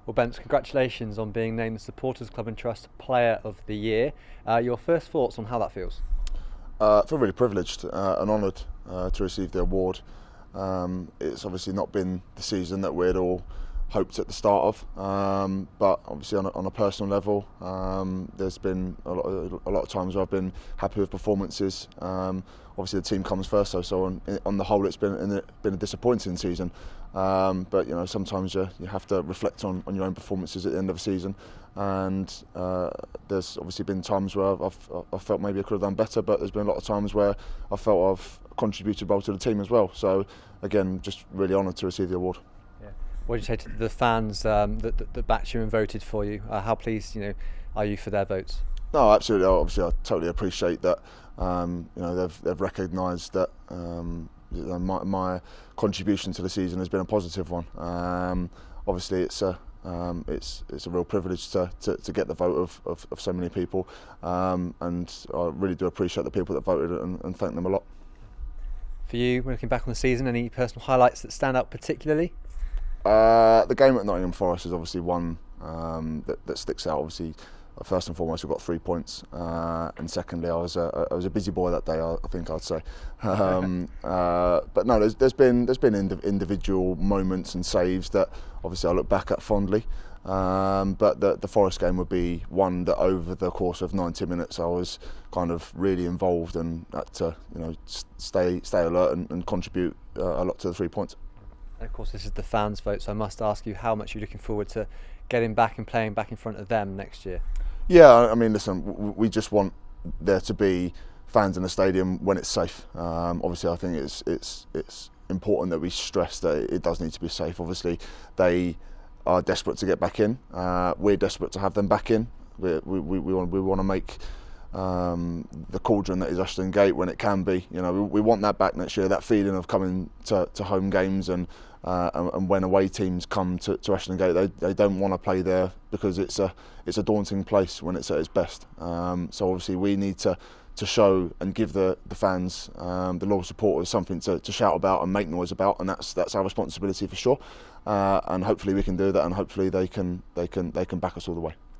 Well, Bence, congratulations on being named the Supporters Club and Trust Player of the Year. Your first thoughts on how that feels? I feel really privileged and honoured to receive the award. It's obviously not been the season that we'd all hoped at the start of, but obviously on a personal level, there's been a lot of times where I've been happy with performances. Obviously the team comes first, so on the whole it's been a disappointing season. But sometimes you have to reflect on your own performances at the end of the season, and there's obviously been times where I've felt maybe I could have done better, but there's been a lot of times where I felt I've contributed well to the team as well. So again, just really honoured to receive the award. Yeah. What do you say to the fans that backed you and voted for you? How pleased are you for their votes? No, absolutely. Obviously, I totally appreciate that. They've recognised that my contribution to the season has been a positive one. Obviously, it's a real privilege to get the vote of so many people, and I really do appreciate the people that voted and thank them a lot. For you, when looking back on the season, any personal highlights that stand out particularly? The game at Nottingham Forest is obviously one that sticks out. Obviously, first and foremost, we got 3 points, and secondly, I was a busy boy that day. I think I'd say, but no, there's been individual moments and saves that obviously I look back at fondly. But the Forest game would be one that over the course of 90 minutes I was kind of really involved and had to stay alert and contribute a lot to the 3 points. And of course, this is the fans' vote, so I must ask you how much you're looking forward to getting back and playing back in front of them next year. Yeah, I mean, listen, we just want there to be fans in the stadium when it's safe. Obviously, I think it's important that we stress that it does need to be safe. Obviously, they are desperate to get back in. We're desperate to have them back in. We want to make the cauldron that is Ashton Gate when it can be. We want that back next year. That feeling of coming to home games and when away teams come to Ashton Gate, they don't want to play there because it's a daunting place when it's at its best. So obviously we need to show and give the fans, the loyal supporters, something to shout about and make noise about, and that's our responsibility for sure. And hopefully we can do that, and hopefully they can back us all the way.